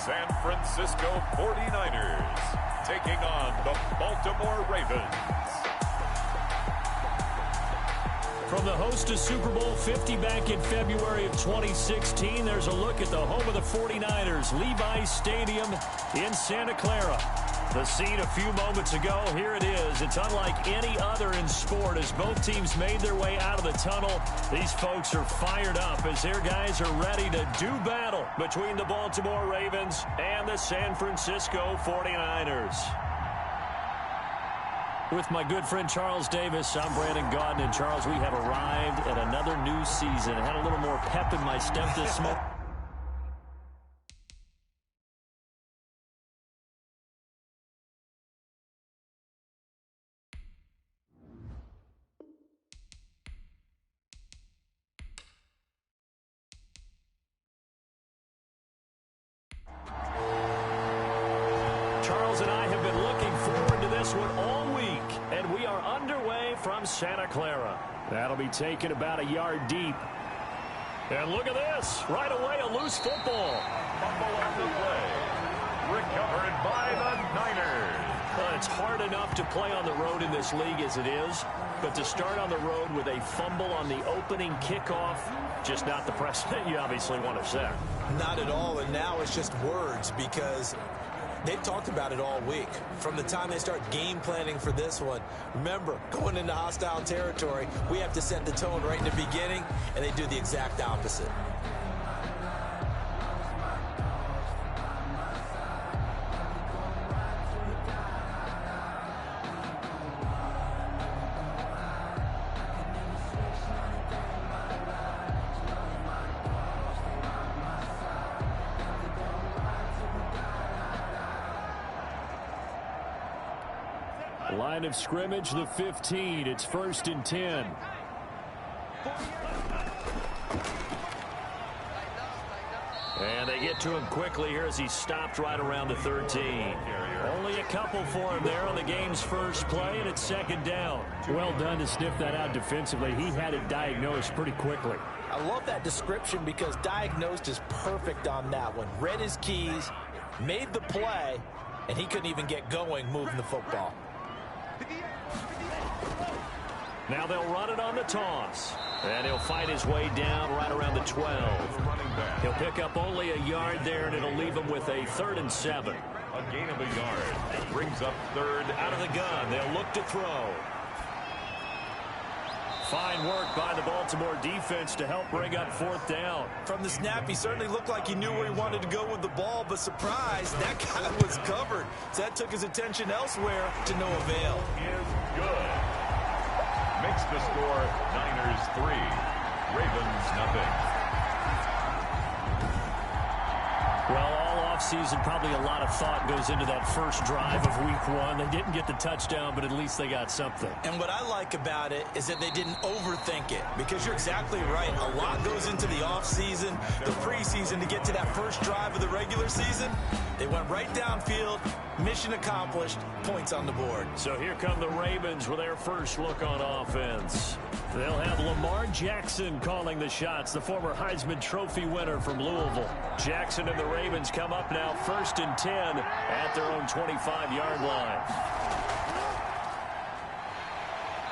San Francisco 49ers taking on the Baltimore Ravens. From the host of Super Bowl 50 back in February of 2016, there's a look at the home of the 49ers, Levi's Stadium in Santa Clara. The scene a few moments ago, here it is. It's unlike any other in sport as both teams made their way out of the tunnel. These folks are fired up as their guys are ready to do battle between the Baltimore Ravens and the San Francisco 49ers. With my good friend Charles Davis, I'm Brandon Gaudin. And Charles, we have arrived at another new season. I had a little more pep in my step this morning. Charles and I have been looking forward to this one all week, and we are underway from Santa Clara. That'll be taken about a yard deep. And look at this. Right away, a loose football. Fumble on the play. Recovered by the Niners. It's hard enough to play on the road in this league as it is, but to start on the road with a fumble on the opening kickoff, just not the precedent you obviously want to set. Not at all, and now it's just words because they've talked about it all week. From the time they start game planning for this one, remember, going into hostile territory, we have to set the tone right in the beginning, and they do the exact opposite. Line of scrimmage, the 15. It's 1st and 10. And they get to him quickly here as he stopped right around the 13. Only a couple for him there on the game's first play, and it's 2nd down. Well done to sniff that out defensively. He had it diagnosed pretty quickly. I love that description because diagnosed is perfect on that one. Read his keys, made the play, and he couldn't even get going moving the football. Now they'll run it on the toss. And he'll fight his way down right around the 12. He'll pick up only a yard there, and it'll leave him with a 3rd and 7. A gain of a yard. Brings up 3rd. Out of the gun. They'll look to throw. Fine work by the Baltimore defense to help bring up 4th down. From the snap, he certainly looked like he knew where he wanted to go with the ball, but surprise, that guy was covered. So that took his attention elsewhere to no avail. Is good. Makes the score Niners 3, Ravens nothing. Well, all offseason, probably a lot of thought goes into that first drive of week 1. They didn't get the touchdown, but at least they got something. And what I like about it is that they didn't overthink it, because you're exactly right. A lot goes into the offseason, the preseason to get to that first drive of the regular season. They went right downfield, mission accomplished, points on the board. So here come the Ravens with their first look on offense. They'll have Lamar Jackson calling the shots, the former Heisman Trophy winner from Louisville. Jackson and the Ravens come up now 1st and 10 at their own 25-yard line.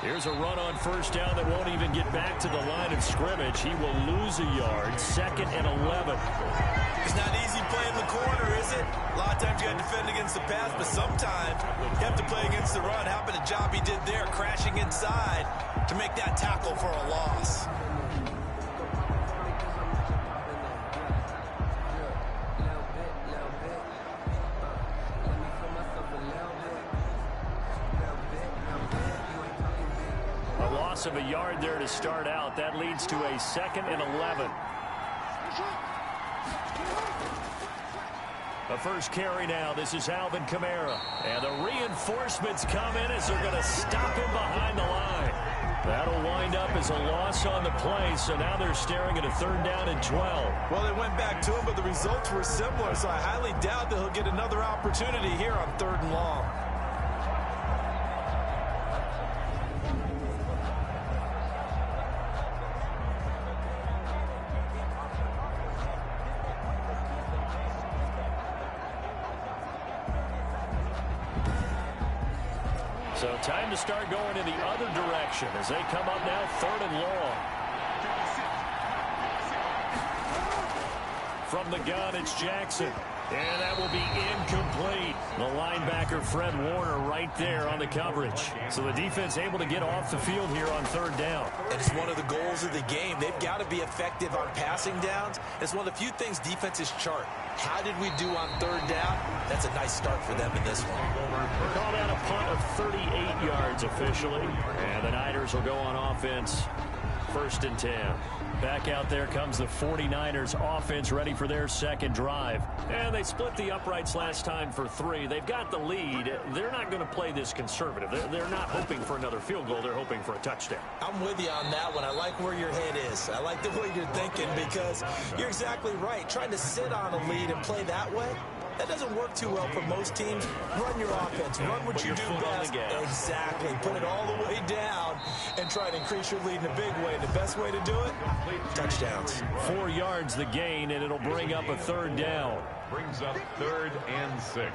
Here's a run on 1st down that won't even get back to the line of scrimmage. He will lose a yard, 2nd and 11. It's not easy playing the corner, is it? A lot of times you got to defend against the pass, but sometimes you have to play against the run. How about the job he did there, crashing inside to make that tackle for a loss? A loss of a yard there to start out. That leads to a 2nd and 11. The first carry now. This is Alvin Kamara. And the reinforcements come in as they're going to stop him behind the line. That'll wind up as a loss on the play, so now they're staring at a 3rd down and 12. Well, they went back to him, but the results were similar, so I highly doubt that he'll get another opportunity here on 3rd and long. So time to start going in the other direction as they come up now 3rd and long. From the gun, it's Jackson. And that will be incomplete. The linebacker, Fred Warner, right there on the coverage. So the defense able to get off the field here on 3rd down. And it's one of the goals of the game. They've got to be effective on passing downs. It's one of the few things defenses chart. How did we do on 3rd down? That's a nice start for them in this one. Call that a punt of 38 yards officially. And the Niners will go on offense 1st and 10. Back out there comes the 49ers offense ready for their second drive. And they split the uprights last time for 3. They've got the lead. They're not going to play this conservative. They're not hoping for another field goal. They're hoping for a touchdown. I'm with you on that one. I like where your head is. I like the way you're thinking because you're exactly right. Trying to sit on a lead and play that way, that doesn't work too well for most teams. Run your offense. Run what you do best. Exactly. Put it all the way down and try to increase your lead in a big way. The best way to do it, touchdowns. 4 yards the gain, and it'll bring up a 3rd down. Brings up 3rd and 6.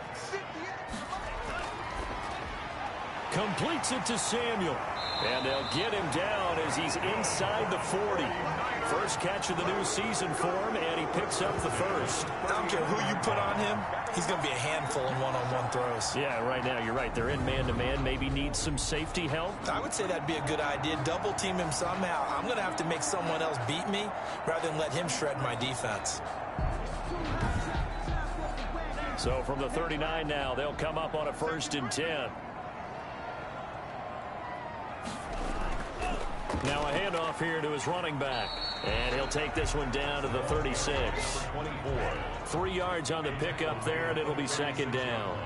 Completes it to Samuel. And they'll get him down as he's inside the 40. First catch of the new season for him, and he picks up the first. I don't care who you put on him. He's going to be a handful in one-on-one throws. Yeah, right now, you're right. They're in man-to-man. Maybe need some safety help. I would say that'd be a good idea. Double team him somehow. I'm going to have to make someone else beat me rather than let him shred my defense. So from the 39 now, they'll come up on a 1st and 10. Now a handoff here to his running back. And he'll take this one down to the 36. 3 yards on the pickup there, and it'll be 2nd down.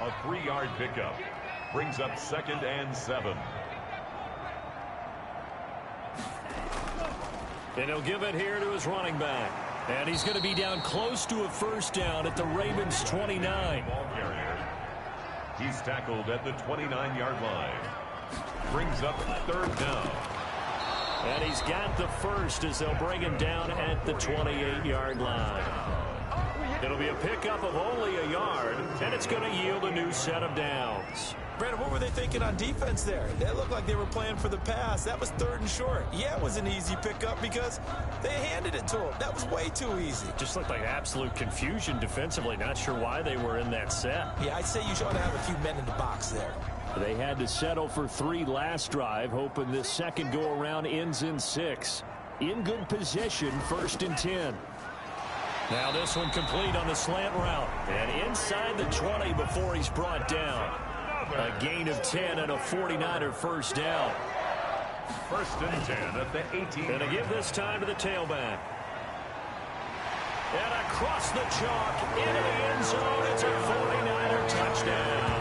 A 3-yard pickup brings up 2nd and 7. And he'll give it here to his running back. And he's going to be down close to a 1st down at the Ravens' 29. He's tackled at the 29-yard line. Brings up 3rd down. And he's got the first as they'll bring him down at the 28-yard line. It'll be a pickup of only a yard, and it's going to yield a new set of downs. Brandon, what were they thinking on defense there? They looked like they were playing for the pass. That was 3rd and short. Yeah, it was an easy pickup because they handed it to him. That was way too easy. Just looked like absolute confusion defensively. Not sure why they were in that set. Yeah, I'd say you ought to have a few men in the box there. They had to settle for 3 last drive, hoping this second go-around ends in 6. In good position, 1st and 10. Now this one complete on the slant route. And inside the 20 before he's brought down. A gain of 10 and a 49er 1st down. 1st and 10 at the 18. And to give this time to the tailback. And across the chalk into the end zone. It's a 49er touchdown.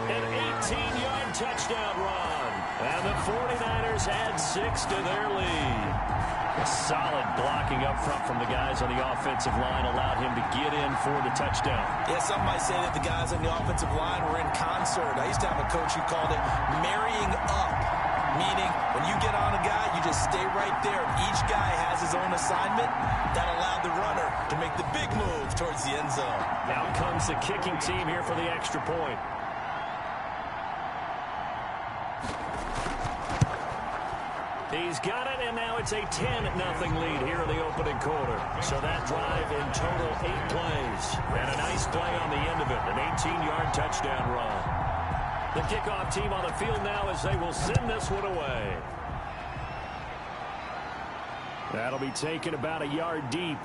An 18-yard touchdown run. And the 49ers add 6 to their lead. A solid blocking up front from the guys on the offensive line allowed him to get in for the touchdown. Yeah, some might say that the guys on the offensive line were in concert. I used to have a coach who called it marrying up, meaning when you get on a guy, you just stay right there. Each guy has his own assignment. That allowed the runner to make the big move towards the end zone. Now comes the kicking team here for the extra point. He's got it, and now it's a 10-0 lead here in the opening quarter. So that drive in total 8 plays. And a nice play on the end of it, an 18-yard touchdown run. The kickoff team on the field now as they will send this one away. That'll be taken about a yard deep.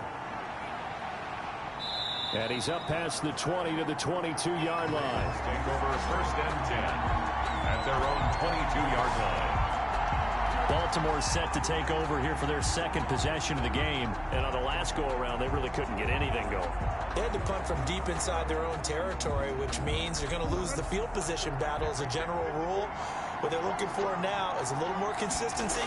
And he's up past the 20 to the 22-yard line. Take over 1st and 10 at their own 22-yard line. Baltimore set to take over here for their second possession of the game. And on the last go-around, they really couldn't get anything going. They had to punt from deep inside their own territory, which means they're going to lose the field position battle as a general rule. What they're looking for now is a little more consistency,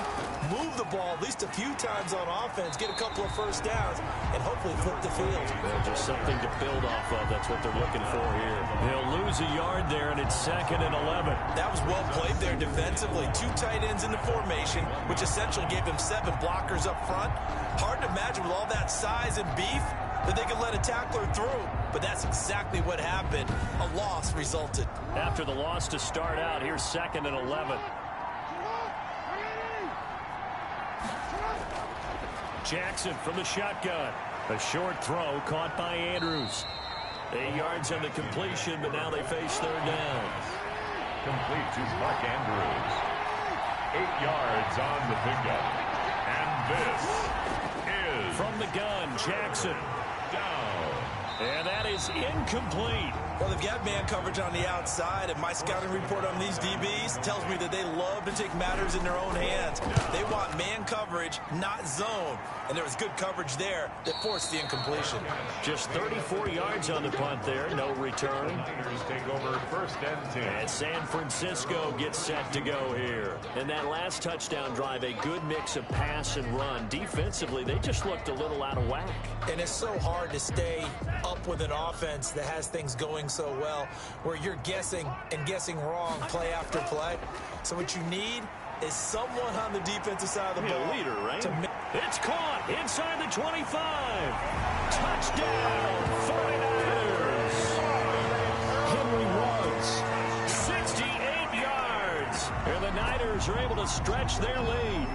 move the ball at least a few times on offense, get a couple of 1st downs, and hopefully flip the field. Well, just something to build off of. That's what they're looking for here. They'll lose a yard there, and it's 2nd and 11. That was well played there defensively. 2 tight ends in the formation, which essentially gave them 7 blockers up front. Hard to imagine with all that size and beef, that they could let a tackler through. But that's exactly what happened. A loss resulted. After the loss to start out, here's 2nd and 11. Jackson from the shotgun. A short throw caught by Andrews. 8 yards on the completion, but now they face 3rd down. Complete to Mark Andrews. 8 yards on the pickup. And this is from the gun, Jackson. down. And that is incomplete. Well, they've got man coverage on the outside, and my scouting report on these DBs tells me that they love to take matters in their own hands. They want man coverage, not zone. And there was good coverage there that forced the incompletion. Just 34 yards on the punt there, no return. Niners take over 1st and 10. And San Francisco gets set to go here. In that last touchdown drive, a good mix of pass and run. Defensively, they just looked a little out of whack. And it's so hard to stay up with an offense that has things going so well, where you're guessing and guessing wrong play after play. So what you need is someone on the defensive side of the ball. A leader, right? It's caught inside the 25. Touchdown, 49ers. Henry Ruggs, 68 yards. And the Niners are able to stretch their lead.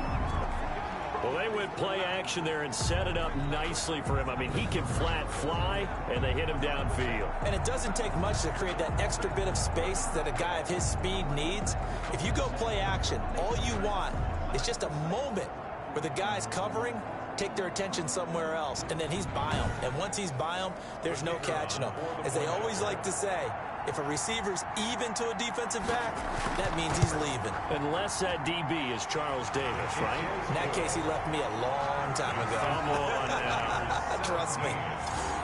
Well, they went play action there and set it up nicely for him. I mean, he can flat fly, and they hit him downfield. And it doesn't take much to create that extra bit of space that a guy of his speed needs. If you go play action, all you want is just a moment where the guy's covering, take their attention somewhere else, and then he's by him. And once he's by him, there's no catching him. As they always like to say, if a receiver's even to a defensive back, that means he's leaving. Unless that DB is Charles Davis, right? In that case, he left me a long time ago. Come on now. Trust me.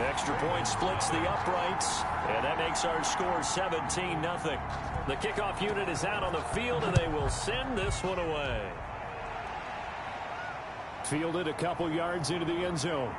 Extra point splits the uprights, and that makes our score 17-0. The kickoff unit is out on the field, and they will send this one away. Fielded a couple yards into the end zone.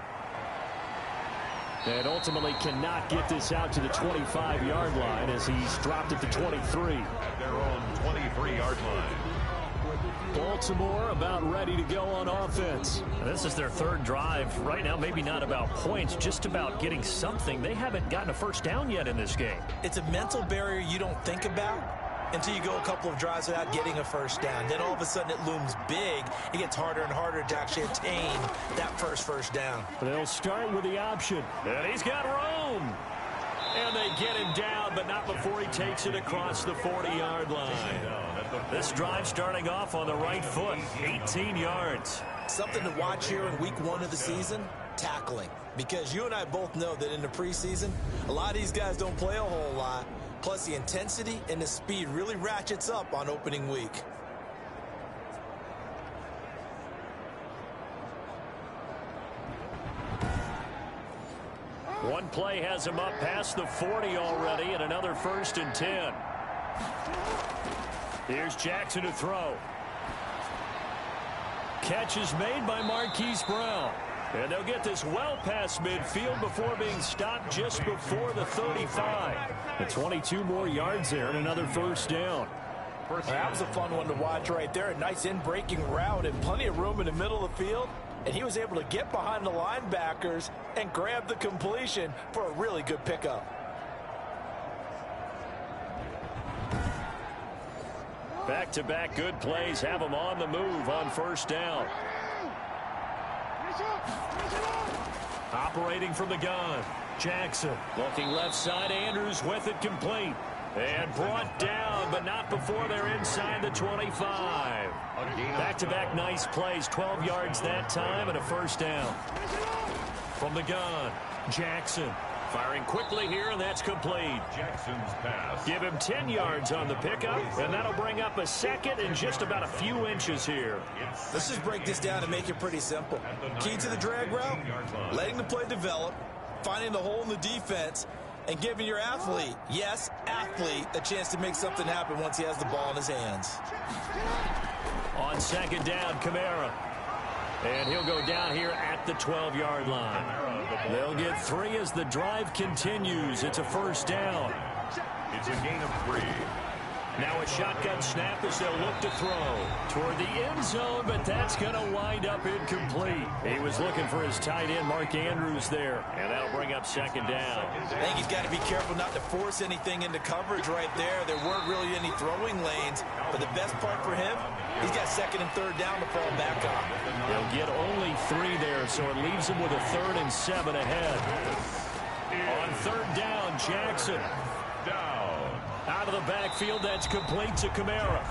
And ultimately cannot get this out to the 25-yard line as he's dropped at the 23. At their own 23-yard line. Baltimore about ready to go on offense. This is their 3rd drive. Right now, maybe not about points, just about getting something. They haven't gotten a first down yet in this game. It's a mental barrier you don't think about until you go a couple of drives without getting a first down. Then all of a sudden it looms big. It gets harder and harder to actually attain that first down. They'll start with the option. And he's got room. And they get him down, but not before he takes it across the 40-yard line. This drive starting off on the right foot, 18 yards. Something to watch here in week 1 of the season, tackling. Because you and I both know that in the preseason, a lot of these guys don't play a whole lot. Plus, the intensity and the speed really ratchets up on opening week. One play has him up past the 40 already, and another 1st and 10. Here's Jackson to throw. Catch is made by Marquise Brown. And they'll get this well past midfield before being stopped just before the 35. And 22 more yards there and another 1st down. That was a fun one to watch right there. A nice in-breaking route and plenty of room in the middle of the field. And he was able to get behind the linebackers and grab the completion for a really good pickup. Back-to-back good plays have him on the move on 1st down. Operating from the gun, Jackson. Looking left side, Andrews with it complete. And brought down, but not before they're inside the 25. Back-to-back nice plays, 12 yards that time and a 1st down. From the gun, Jackson. Firing quickly here, and that's complete. Jackson's pass. Give him 10 yards on the pickup, and that'll bring up a 2nd and just about a few inches here. Let's just break this down and make it pretty simple. Key to the drag route, letting the play develop, finding the hole in the defense, and giving your athlete, yes, athlete, a chance to make something happen once he has the ball in his hands. On 2nd down, Kamara. And he'll go down here at the 12-yard line. They'll get 3 as the drive continues. It's a 1st down. It's a gain of 3. Now a shotgun snap as they'll look to throw toward the end zone, but that's going to wind up incomplete. He was looking for his tight end, Mark Andrews, there, and that'll bring up second down. I think he's got to be careful not to force anything into coverage right there. There weren't really any throwing lanes, but the best part for him, he's got second and third down to fall back on. He'll get only 3 there, so it leaves him with a 3rd and 7 ahead. On third down, Jackson. Out of the backfield, that's complete to Kamara.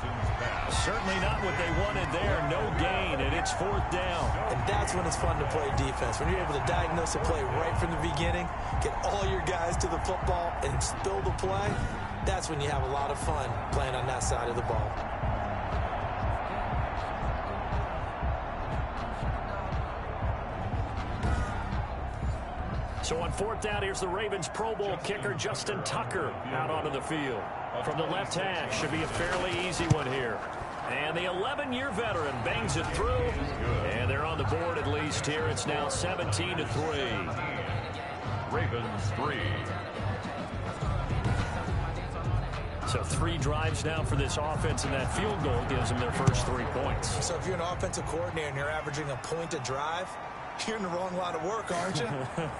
Certainly not what they wanted there. No gain, and it's 4th down. And that's when it's fun to play defense. When you're able to diagnose a play right from the beginning, get all your guys to the football, and spill the play, that's when you have a lot of fun playing on that side of the ball. So on 4th down, here's the Ravens Pro Bowl kicker, Justin Tucker, out onto the field. From the left hash, should be a fairly easy one here. And the 11-year veteran bangs it through. And they're on the board at least here. It's now 17-3. Ravens 3. So 3 drives now for this offense, and that field goal gives them their first 3 points. So if you're an offensive coordinator and you're averaging a point a drive, you're in the wrong line of work, aren't you?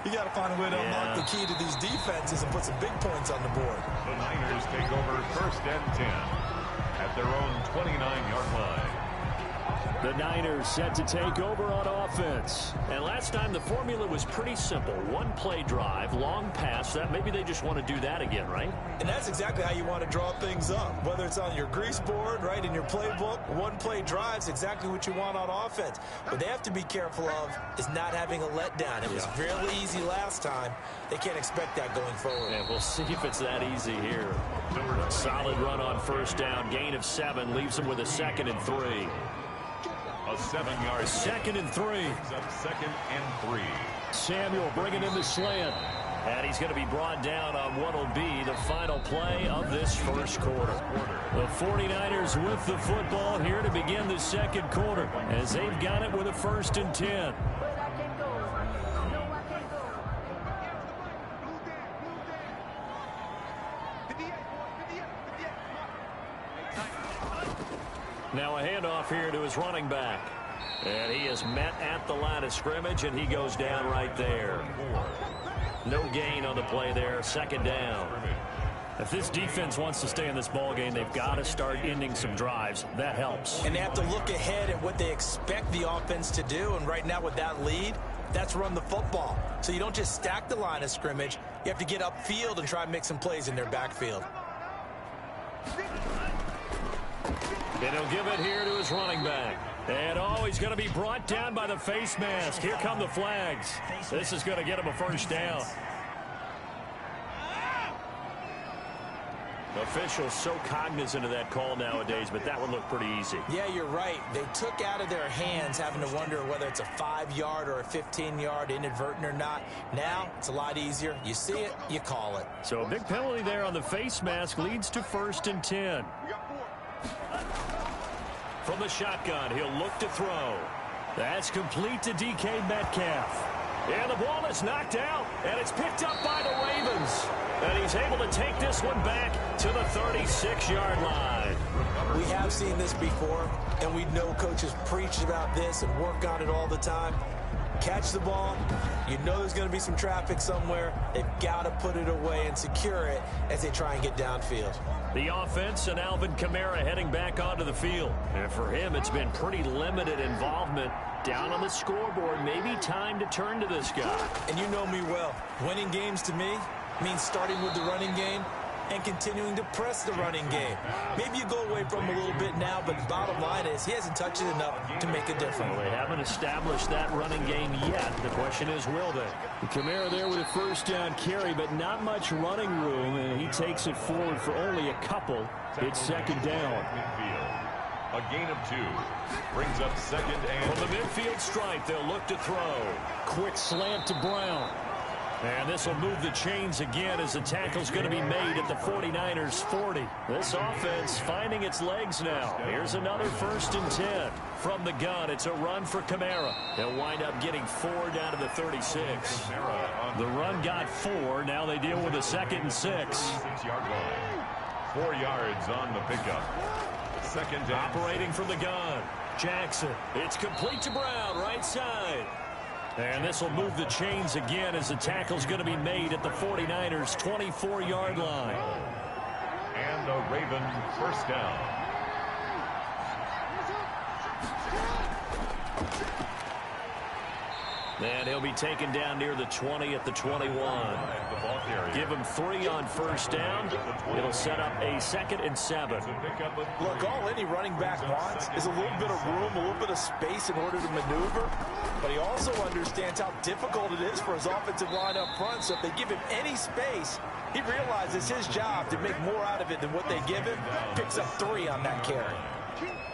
You got to find a way to unlock the key to these defenses and put some big points on the board. The Niners take over 1st and 10 at their own 29-yard line. The Niners set to take over on offense. And last time the formula was pretty simple. 1-play drive, long pass. That maybe they just want to do that again, right? And that's exactly how you want to draw things up. Whether it's on your grease board, right, in your playbook, 1-play drive's exactly what you want on offense. What they have to be careful of is not having a letdown. It was fairly easy last time. They can't expect that going forward. And we'll see if it's that easy here. Solid run on 1st down. Gain of 7 leaves them with a 2nd and 3. A 7-yard 2nd and 3. 2nd and 3. Samuel bringing in the slant. And he's going to be brought down on what will be the final play of this first quarter. The 49ers with the football here to begin the second quarter as they've got it with a 1st and 10. Now a handoff here to his running back. And he is met at the line of scrimmage, and he goes down right there. No gain on the play there. 2nd down. If this defense wants to stay in this ball game, they've got to start ending some drives. That helps. And they have to look ahead at what they expect the offense to do. And right now with that lead, that's run the football. So you don't just stack the line of scrimmage. You have to get upfield and try and make some plays in their backfield. And he'll give it here to his running back. And, he's going to be brought down by the face mask. Here come the flags. This is going to get him a 1st down. Officials so cognizant of that call nowadays, but that one looked pretty easy. Yeah, you're right. They took out of their hands having to wonder whether it's a 5-yard or a 15-yard, inadvertent or not. Now, it's a lot easier. You see it, you call it. So a big penalty there on the face mask leads to 1st and 10. From the shotgun, he'll look to throw. That's complete to DK Metcalf. And the ball is knocked out, and it's picked up by the Ravens. And he's able to take this one back to the 36-yard line. We have seen this before, and we know coaches preach about this and work on it all the time. Catch the ball. You know there's going to be some traffic somewhere. They've got to put it away and secure it as they try and get downfield. The offense and Alvin Kamara heading back onto the field. And for him, it's been pretty limited involvement. Down on the scoreboard, maybe time to turn to this guy. And you know me well. Winning games to me means starting with the running game and continuing to press the running game. Maybe you go away from him a little bit now, but the bottom line is he hasn't touched it enough to make a difference. Well, they haven't established that running game yet. The question is, will they? Kamara there with a 1st down carry, but not much running room, and he takes it forward for only a couple. It's 2nd down. A gain of 2. Brings up 2nd and... From the midfield stripe, they'll look to throw. Quick slant to Brown. And this will move the chains again as the tackle's going to be made at the 49ers 40. This offense finding its legs now. Here's another 1st and 10. From the gun, it's a run for Kamara. They'll wind up getting 4 down to the 36. The run got 4. Now they deal with a 2nd and 6. 6-yard line. 4 yards on the pickup. Second down. Operating from the gun. Jackson. It's complete to Brown, right side. And this will move the chains again as the tackle's going to be made at the 49ers' 24-yard line. And a Raven first down. And he'll be taken down near the 20 at the 21. Give him 3 on first down. It'll set up a 2nd and 7. Look, all any running back wants is a little bit of room, a little bit of space in order to maneuver. But he also understands how difficult it is for his offensive line up front. So if they give him any space, he realizes his job to make more out of it than what they give him. Picks up 3 on that carry.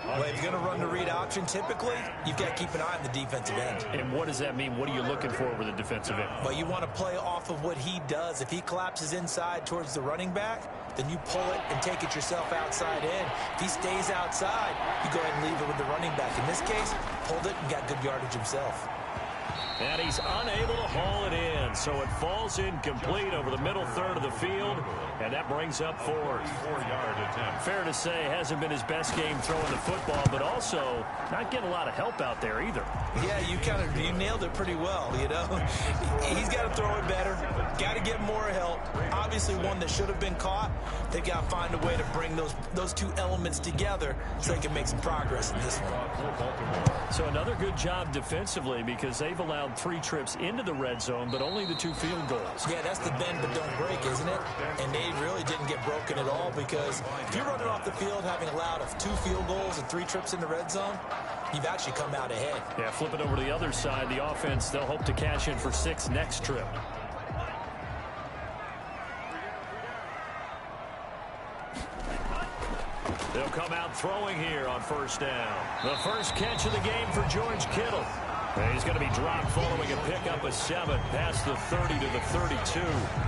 Well, if you're going to run the read option, typically, you've got to keep an eye on the defensive end. And what does that mean? What are you looking for with the defensive end? Well, you want to play off of what he does. If he collapses inside towards the running back, then you pull it and take it yourself outside in. If he stays outside, you go ahead and leave it with the running back. In this case, pulled it and got good yardage himself. And he's unable to haul it in, so it falls incomplete over the middle third of the field, and that brings up 4th. 4-yard attempt. Fair to say, hasn't been his best game throwing the football, but also not getting a lot of help out there either. Yeah, you nailed it pretty well, you know. He's got to throw it better, got to get more help. Obviously one that should have been caught. They've got to find a way to bring those two elements together so they can make some progress in this one. So another good job defensively because they've allowed 3 trips into the red zone, but only the 2 field goals. Yeah, that's the bend but don't break, isn't it? And they really didn't get broken at all because if you're running off the field having allowed 2 field goals and 3 trips in the red zone, you've actually come out ahead. Yeah, flip it over to the other side. The offense, they'll hope to cash in for 6 next trip. They'll come out throwing here on first down. The first catch of the game for George Kittle. And he's going to be dropped following a pickup of 7 past the 30 to the 32.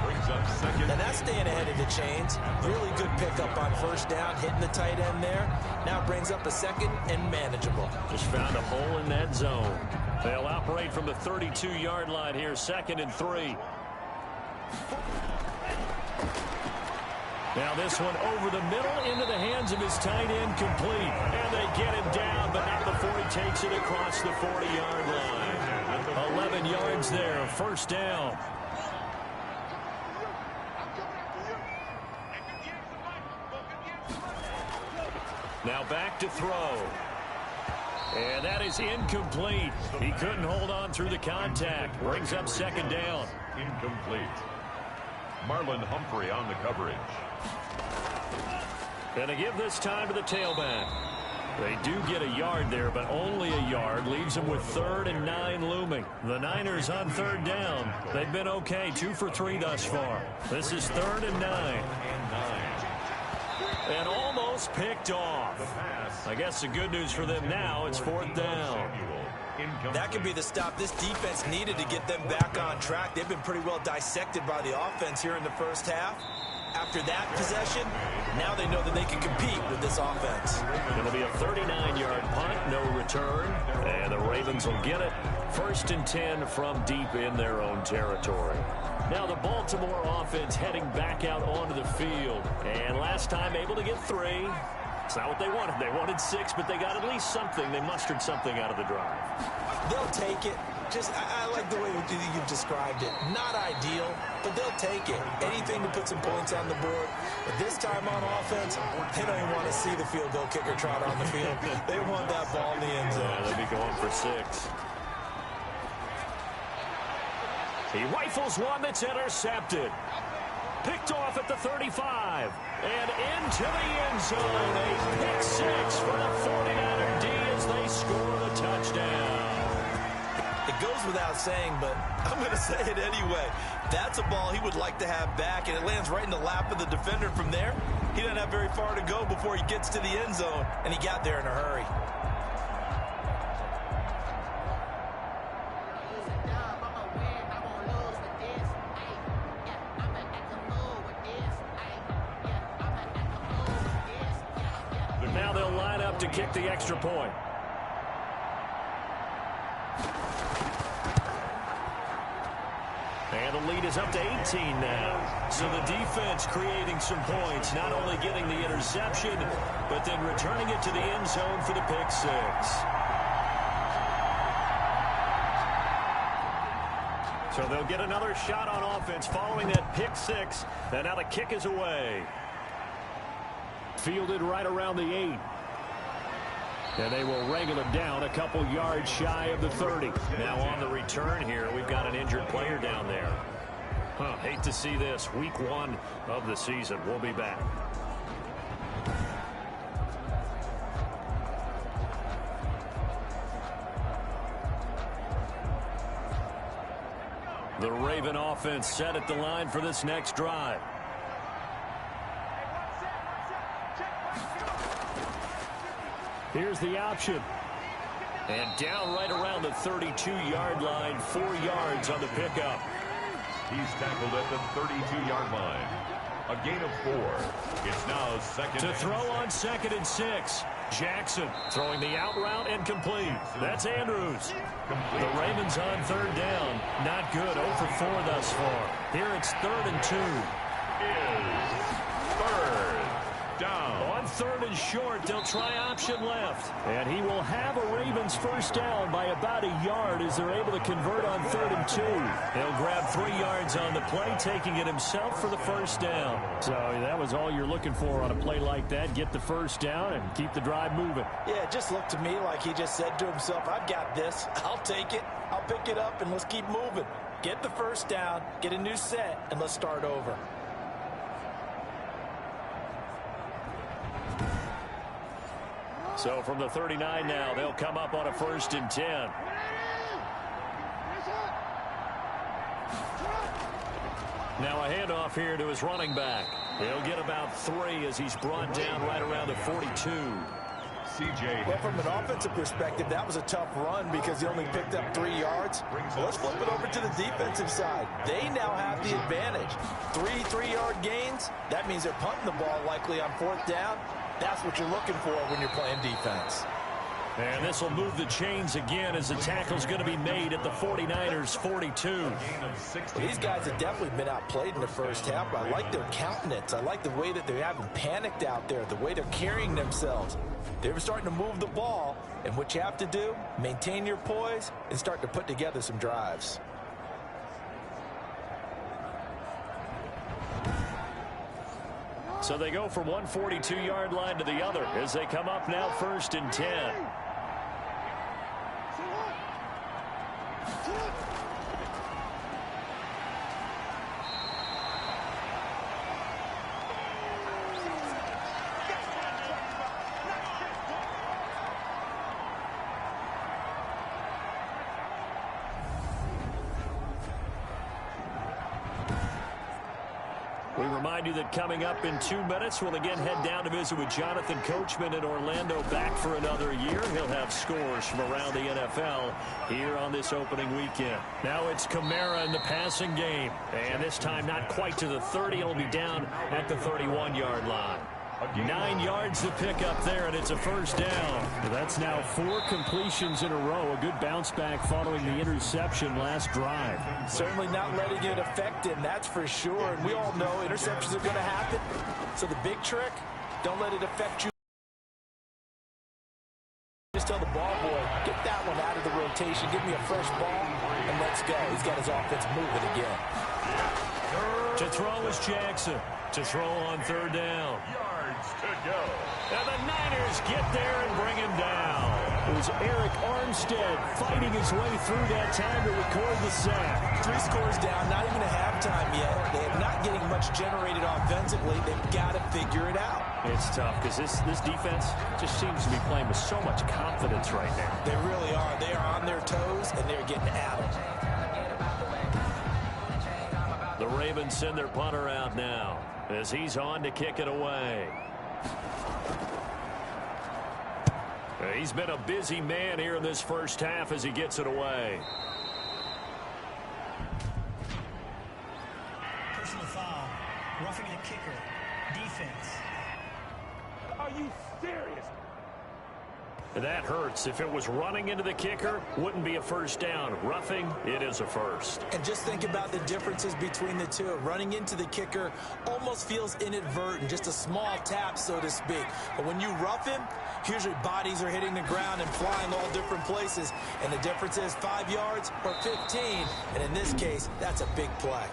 Brings up 2nd. And that's staying ahead of the chains. Really good pickup on first down, hitting the tight end there. Now brings up a 2nd and manageable. Just found a hole in that zone. They'll operate from the 32-yard line here, 2nd and 3. Now this one over the middle into the hands of his tight end, complete. And they get him down, but not before he takes it across the 40-yard line. 11 yards there, first down. Now back to throw. And that is incomplete. He couldn't hold on through the contact. Brings up 2nd down. Incomplete. Marlon Humphrey on the coverage. And to give this time to the tailback. They do get a yard there, but only a yard. Leaves them with 3rd and 9 looming. The Niners on 3rd down. They've been okay, 2 for 3 thus far. This is 3rd and 9. And almost picked off. I guess the good news for them now, it's 4th down. That could be the stop this defense needed to get them back on track. They've been pretty well dissected by the offense here in the first half. After that possession, now they know that they can compete with this offense. It'll be a 39-yard punt, no return. And the Ravens will get it. 1st and 10 from deep in their own territory. Now the Baltimore offense heading back out onto the field. And last time able to get 3. It's not what they wanted. They wanted 6, but they got at least something. They mustered something out of the drive. They'll take it. I like the way you've described it. Not ideal, but they'll take it. Anything to put some points on the board. But this time on offense, they don't even want to see the field goal kicker trot on the field. They want that ball in the end zone. Yeah, they'll be going for 6. He rifles one that's intercepted. Picked off at the 35. And into the end zone. A pick 6 for the 49er D as they score the touchdown. It goes without saying, but I'm going to say it anyway. That's a ball he would like to have back, and it lands right in the lap of the defender from there. He doesn't have very far to go before he gets to the end zone, and he got there in a hurry. Now they'll line up to kick the extra point. And the lead is up to 18 now. So the defense creating some points, not only getting the interception, but then returning it to the end zone for the pick six. So they'll get another shot on offense following that pick six. And now the kick is away. Fielded right around the 8. And they will wrangle him down a couple yards shy of the 30. Now on the return here, we've got an injured player down there. Hate to see this. Week 1 of the season. We'll be back. The Raven offense set at the line for this next drive. Here's the option. And down right around the 32-yard line, 4 yards on the pickup. He's tackled at the 32-yard line. A gain of 4. It's now second. To throw on 2nd and 6. Jackson throwing the out route and complete. That's Andrews. The Ravens on 3rd down. Not good. 0 for 4 thus far. Here it's 3rd and 2. Is 3rd down. On 3rd and short, they'll try option left. And he will have a Ravens first down by about a yard as they're able to convert on 3rd and 2. They'll grab 3 yards on the play, taking it himself for the first down. So that was all you're looking for on a play like that. Get the first down and keep the drive moving. Yeah, it just looked to me like he just said to himself, I've got this. I'll take it. I'll pick it up, and let's keep moving. Get the first down, get a new set, and let's start over. So from the 39 now, they'll come up on a 1st and 10. Now a handoff here to his running back. He'll get about 3 as he's brought down right around the 42. CJ. Well, from an offensive perspective, that was a tough run because he only picked up 3 yards. Well, let's flip it over to the defensive side. They now have the advantage. 3 3-yard gains. That means they're punting the ball likely on 4th down. That's what you're looking for when you're playing defense. And this will move the chains again as the tackle's going to be made at the 49ers 42. Well, these guys have definitely been outplayed in the first half. I like their countenance. I like the way that they haven't panicked out there, the way they're carrying themselves. They're starting to move the ball, and what you have to do, maintain your poise and start to put together some drives. So they go from one 42-yard line to the other as they come up now 1st and 10. We remind you that coming up in 2 minutes, we'll again head down to visit with Jonathan Coachman in Orlando, back for another year. He'll have scores from around the NFL here on this opening weekend. Now it's Kamara in the passing game. And this time not quite to the 30. It'll be down at the 31-yard line. 9 yards to pick up there, and it's a first down. That's now 4 completions in a row. A good bounce back following the interception last drive. Certainly not letting it affect him, that's for sure. And we all know interceptions are going to happen. So the big trick, don't let it affect you. Just tell the ball boy, get that one out of the rotation, give me a fresh ball, and let's go. He's got his offense moving again. To throw is Jackson. To throw on 3rd down. To go. And the Niners get there and bring him down. It was Eric Armstead fighting his way through that time to record the sack. 3 scores down, not even a halftime yet. They're not getting much generated offensively. They've got to figure it out. It's tough because this defense just seems to be playing with so much confidence right now. They really are. They are on their toes, and they're getting at them. The Ravens send their punter out now as he's on to kick it away. He's been a busy man here in this first half as he gets it away. Personal foul. Roughing the kicker. Defense. Are you serious? That hurts. If it was running into the kicker, wouldn't be a first down. Roughing, it is a first. And just think about the differences between the two. Running into the kicker almost feels inadvertent, just a small tap, so to speak. But when you rough him, usually bodies are hitting the ground and flying all different places. And the difference is 5 yards or 15. And in this case, that's a big play.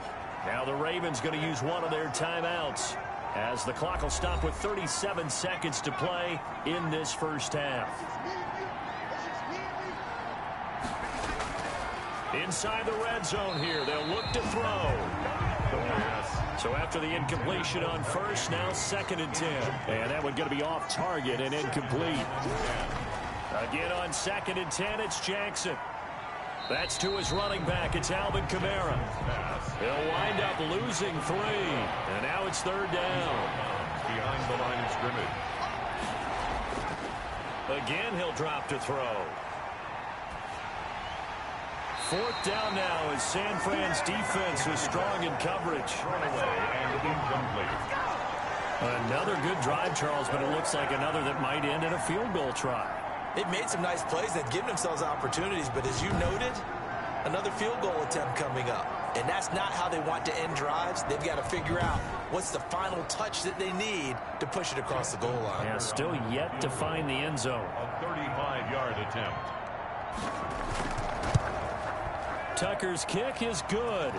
Now the Ravens going to use one of their timeouts, as the clock will stop with 37 seconds to play in this first half. Inside the red zone here, they'll look to throw. So after the incompletion on first, now 2nd and 10. And that one going to be off target and incomplete. Again on 2nd and 10, it's Jackson. That's to his running back. It's Alvin Kamara. He'll wind up losing 3. And now it's 3rd down. Behind the line of scrimmage. Again, he'll drop to throw. 4th down now as San Fran's defense is strong in coverage. And incomplete. Another good drive, Charles, but it looks like another that might end in a field goal try. They've made some nice plays. They've given themselves opportunities, but as you noted, another field goal attempt coming up. And that's not how they want to end drives. They've got to figure out what's the final touch that they need to push it across the goal line. Yeah, still yet to find the end zone. A 35-yard attempt. Tucker's kick is good,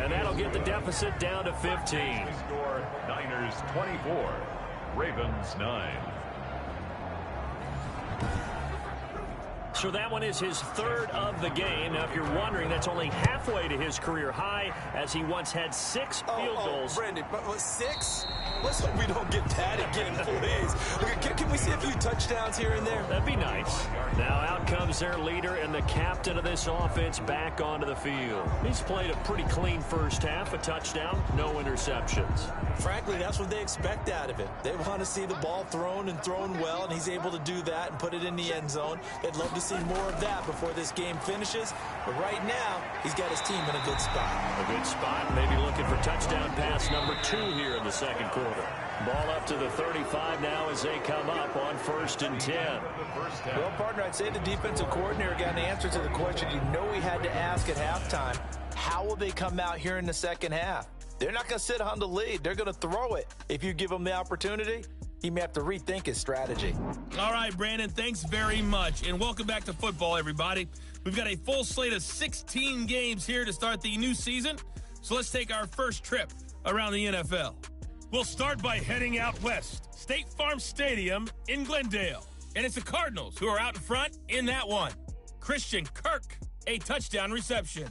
and that'll get the deficit down to 15. Score Niners 24, Ravens 9. So that one is his 3rd of the game. Now, if you're wondering, that's only halfway to his career high, as he once had 6 field goals. Brandon, but 6? Let's hope we don't get that again, please. Can we see a few touchdowns here and there? That'd be nice. Now out comes their leader and the captain of this offense back onto the field. He's played a pretty clean first half, a touchdown, no interceptions. Frankly, that's what they expect out of him. They want to see the ball thrown and thrown well, and he's able to do that and put it in the end zone. They'd love to see more of that before this game finishes. But right now, he's got his team in a good spot. A good spot, maybe looking for touchdown pass number 2 here in the 2nd quarter. Ball up to the 35 now as they come up on 1st and 10. Well, partner, I'd say the defensive coordinator got an answer to the question you know he had to ask at halftime. How will they come out here in the 2nd half? They're not going to sit on the lead. They're going to throw it. If you give them the opportunity, he may have to rethink his strategy. All right, Brandon, thanks very much. And welcome back to football, everybody. We've got a full slate of 16 games here to start the new season. So let's take our first trip around the NFL. We'll start by heading out west, State Farm Stadium in Glendale. And it's the Cardinals who are out in front in that one. Christian Kirk, a touchdown reception.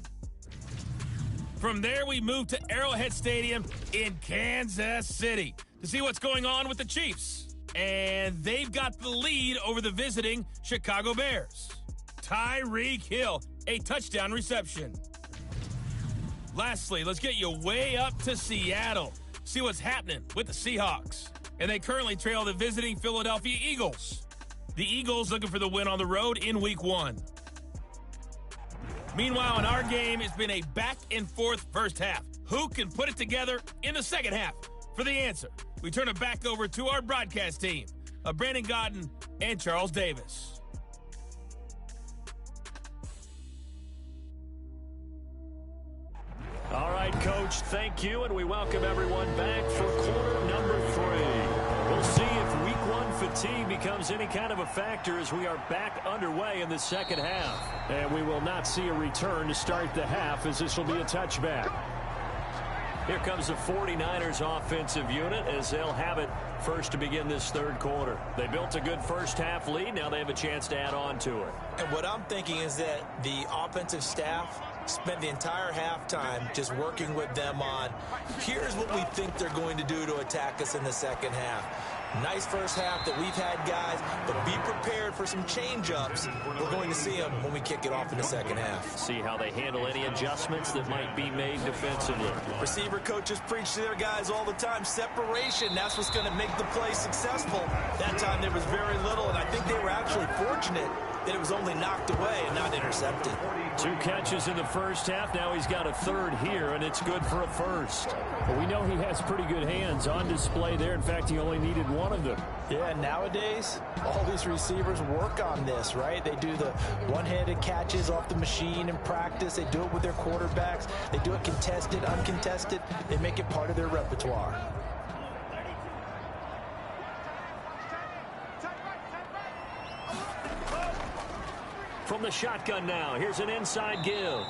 From there, we move to Arrowhead Stadium in Kansas City to see what's going on with the Chiefs. And they've got the lead over the visiting Chicago Bears. Tyreek Hill, a touchdown reception. Lastly, let's get you way up to Seattle. See what's happening with the Seahawks. And they currently trail the visiting Philadelphia Eagles. The Eagles looking for the win on the road in Week 1. Meanwhile, in our game, it's been a back-and-forth first half. Who can put it together in the 2nd half? For the answer, we turn it back over to our broadcast team of Brandon Godden and Charles Davis. All right, Coach, thank you, and we welcome everyone back for quarter number 3. We'll see if Week 1 fatigue becomes any kind of a factor as we are back underway in the 2nd half. And we will not see a return to start the half, as this will be a touchback. Here comes the 49ers offensive unit as they'll have it first to begin this 3rd quarter. They built a good first half lead. Now they have a chance to add on to it. And what I'm thinking is that the offensive staff spent the entire halftime just working with them on, here's what we think they're going to do to attack us in the 2nd half. Nice first half that we've had, guys, but be prepared for some change-ups. We're going to see them when we kick it off in the 2nd half. See how they handle any adjustments that might be made defensively. Receiver coaches preach to their guys all the time. Separation, that's what's going to make the play successful. That time there was very little, and I think they were actually fortunate that it was only knocked away and not intercepted. 2 catches in the first half. Now he's got a third here, and it's good for a first. But we know he has pretty good hands on display there. In fact, he only needed one of them. Yeah, nowadays, all these receivers work on this, right? They do the one-handed catches off the machine in practice. They do it with their quarterbacks. They do it contested, uncontested. They make it part of their repertoire. From the shotgun now, here's an inside give.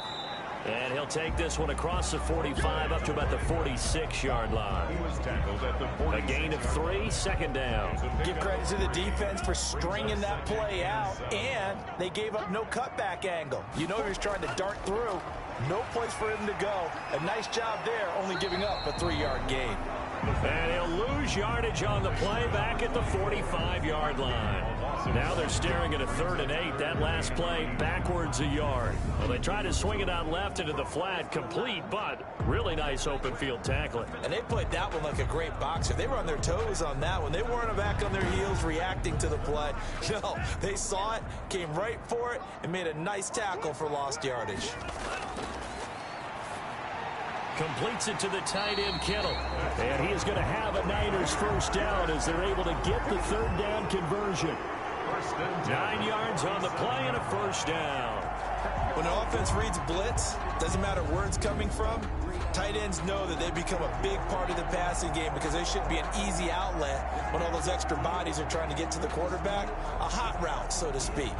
And he'll take this one across the 45 up to about the 46-yard line. He was tackled at the 46. A gain of 3, second down. Give credit to the defense for stringing that play out, and they gave up no cutback angle. You know he was trying to dart through. No place for him to go. A nice job there, only giving up a 3-yard gain. And he'll lose yardage on the play back at the 45-yard line. Now they're staring at a 3rd and 8. That last play backwards a yard. Well, they try to swing it out left into the flat, complete, but really nice open field tackling. And they played that one like a great boxer. They were on their toes on that one. They weren't back on their heels reacting to the play. No, they saw it, came right for it, and made a nice tackle for lost yardage. Completes it to the tight end, Kittle. And he is going to have a Niners first down as they're able to get the 3rd down conversion. 9 yards on the play and a first down. When the offense reads blitz, doesn't matter where it's coming from, tight ends know that they become a big part of the passing game because they should be an easy outlet when all those extra bodies are trying to get to the quarterback. A hot route, so to speak.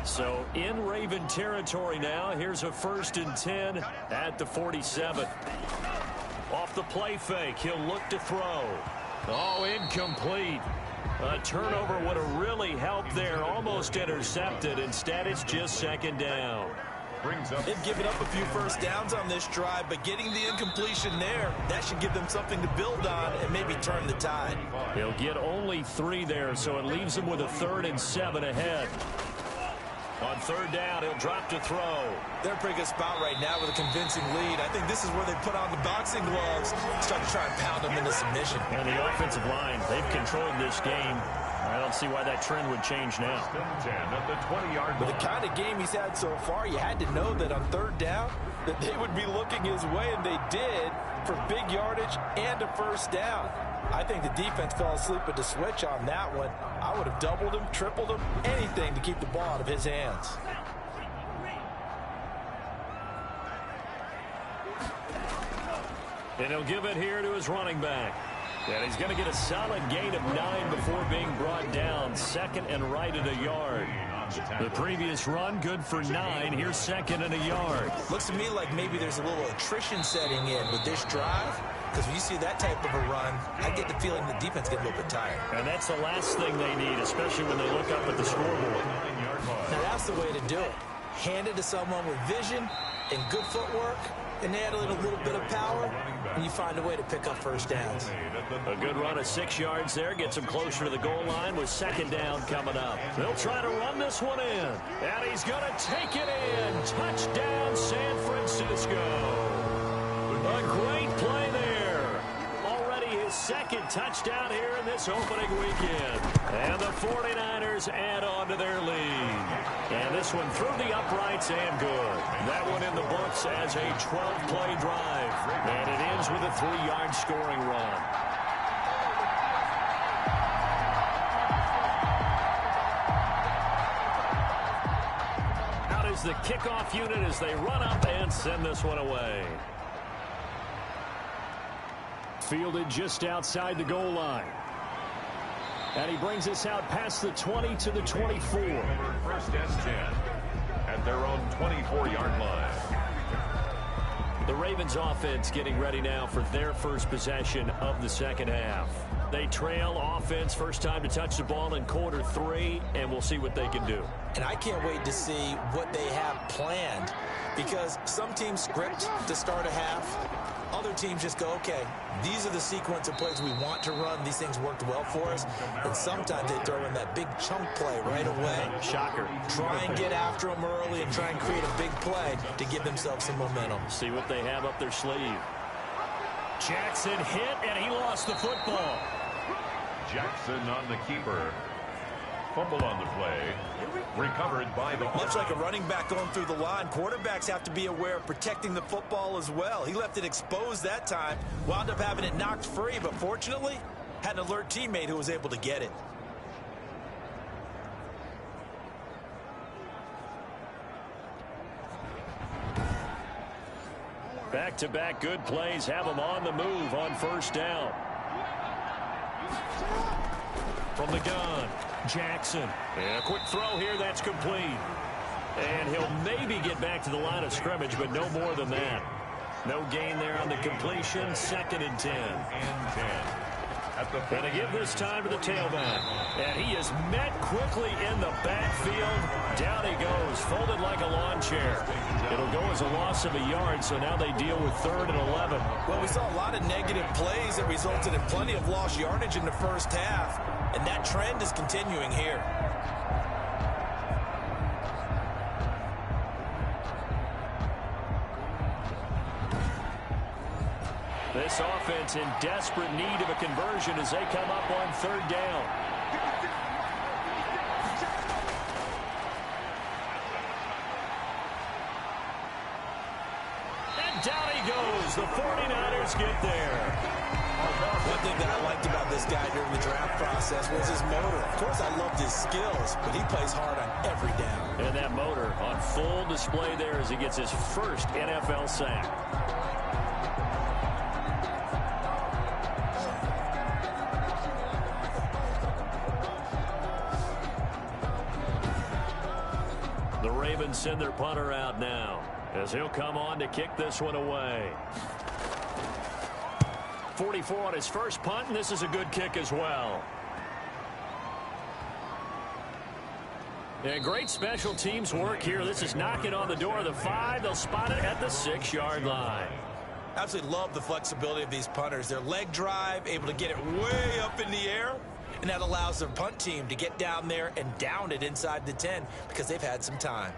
So in Raven territory now. Here's a 1st and 10 at the 47. Off the play fake, he'll look to throw. Oh, incomplete. A turnover would have really helped there. Almost intercepted. Instead, it's just 2nd down. They've given up a few first downs on this drive, but getting the incompletion there, that should give them something to build on and maybe turn the tide. He'll get only 3 there, so it leaves him with a 3rd and 7 ahead. On 3rd down, he'll drop to throw. They're in a pretty good spot right now with a convincing lead. I think this is where they put on the boxing gloves, start to try and pound them into submission. And the offensive line, they've controlled this game. I don't see why that trend would change now. At the 20-yard line. With the kind of game he's had so far, you had to know that on 3rd down, that they would be looking his way, and they did, for big yardage and a first down. I think the defense fell asleep at the switch on that one. I would have doubled him, tripled him, anything to keep the ball out of his hands. And he'll give it here to his running back. And he's going to get a solid gain of 9 before being brought down. 2nd and right at a yard. The previous run, good for 9. Here's 2nd and a yard. Looks to me like maybe there's a little attrition setting in with this drive. Because when you see that type of a run, I get the feeling the defense gets a little bit tired. And that's the last thing they need, especially when they look up at the scoreboard. Now that's the way to do it. Hand it to someone with vision and good footwork, and add a little bit of power, and you find a way to pick up first downs. A good run of 6 yards there gets him closer to the goal line with 2nd down coming up. They'll try to run this one in, and he's going to take it in. Touchdown, San Francisco. A great play there. Already his 2nd touchdown here in this opening weekend. And the 49ers add on to their lead. And this one through the uprights and good. That one in the books as a 12-play drive. And it ends with a 3-yard scoring run. Out is the kickoff unit as they run up and send this one away. Fielded just outside the goal line. And he brings us out past the 20 to the 24. 1st and 10 at their own 24-yard line. The Ravens offense getting ready now for their first possession of the 2nd half. They trail offense, first time to touch the ball in quarter 3, and we'll see what they can do. And I can't wait to see what they have planned, because some teams script to start a half. Other teams just go, okay, these are the sequence of plays we want to run. These things worked well for us. And sometimes they throw in that big chunk play right away. Shocker. Try and get after them early and try and create a big play to give themselves some momentum. See what they have up their sleeve. Jackson hit, and he lost the football. Jackson on the keeper. Fumble on the play. Recovered by the... Much like a running back going through the line, quarterbacks have to be aware of protecting the football as well. He left it exposed that time, wound up having it knocked free, but fortunately, had an alert teammate who was able to get it. Back-to-back good plays have them on the move on first down. From the gun, Jackson. And a quick throw here, that's complete. And he'll maybe get back to the line of scrimmage, but no more than that. No gain there on the completion. 2nd and 10. And 10. Going to give this time to the tailback. And he is met quickly in the backfield. Down he goes, folded like a lawn chair. It'll go as a loss of a yard, so now they deal with 3rd and 11. Well, we saw a lot of negative plays that resulted in plenty of lost yardage in the first half, and that trend is continuing here. This offense in desperate need of a conversion as they come up on 3rd down. And down he goes. The 49ers get there. One thing that I liked about this guy during the draft process was his motor. Of course, I loved his skills, but he plays hard on every down. And that motor on full display there as he gets his first NFL sack. The Ravens send their punter out now as he'll come on to kick this one away. 44 on his first punt, and this is a good kick as well. And great special teams work here. This is knocking on the door of the 5. They'll spot it at the 6-yard line. Absolutely love the flexibility of these punters. Their leg drive, able to get it way up in the air, and that allows their punt team to get down there and down it inside the 10 because they've had some time.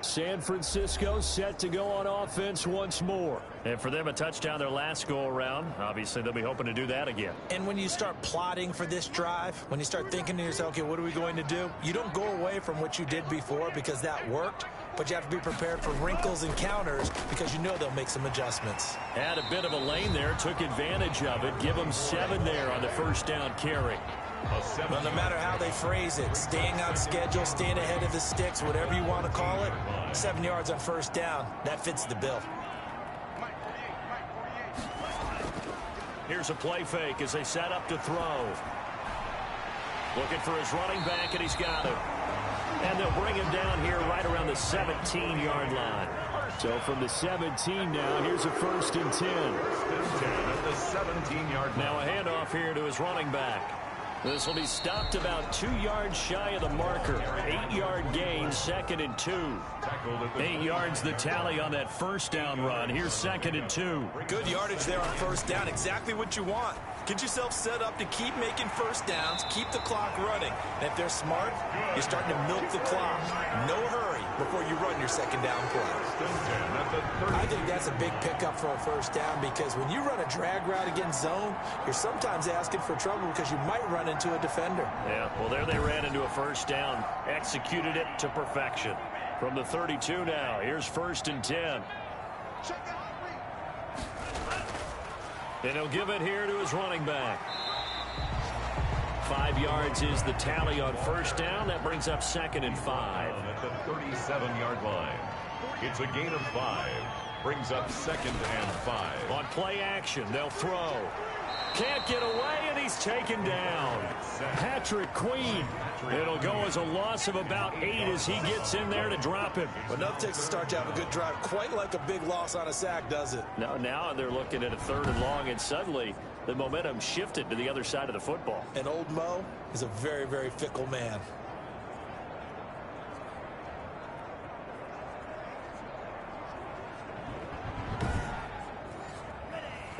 San Francisco set to go on offense once more. And for them, a touchdown their last go-around. Obviously, they'll be hoping to do that again. And when you start plotting for this drive, when you start thinking to yourself, okay, what are we going to do? You don't go away from what you did before because that worked, but you have to be prepared for wrinkles and counters because you know they'll make some adjustments. Had a bit of a lane there, took advantage of it. Give them 7 there on the first down carry. Well, no matter how they phrase it, staying on schedule, staying ahead of the sticks, whatever you want to call it, 7 yards on first down, that fits the bill. Here's a play fake as they set up to throw. Looking for his running back, and he's got him. And they'll bring him down here right around the 17-yard line. So from the 17 now, here's a 1st and 10. At the 17-yard line. Now a handoff here to his running back. This will be stopped about 2 yards shy of the marker. 8-yard gain, 2nd and 2. 8 yards the tally on that first down run. Here's 2nd and 2. Good yardage there on first down. Exactly what you want. Get yourself set up to keep making first downs, keep the clock running. And if they're smart, you're starting to milk the clock. No hurry before you run your second down play. I think that's a big pickup for a first down because when you run a drag route against zone, you're sometimes asking for trouble because you might run into a defender. Yeah, well, there they ran into a first down. Executed it to perfection. From the 32 now, here's 1st and 10. And he'll give it here to his running back. 5 yards is the tally on first down. That brings up 2nd and 5. At the 37-yard line. It's a gain of 5. Brings up 2nd and 5. On play action, they'll throw. Can't get away, and he's taken down. Patrick Queen. It'll go as a loss of about 8 as he gets in there to drop him. Well, enough takes to start to have a good drive. Quite like a big loss on a sack, does it? Now they're looking at a 3rd and long, and suddenly the momentum shifted to the other side of the football. And old Mo is a very, very fickle man.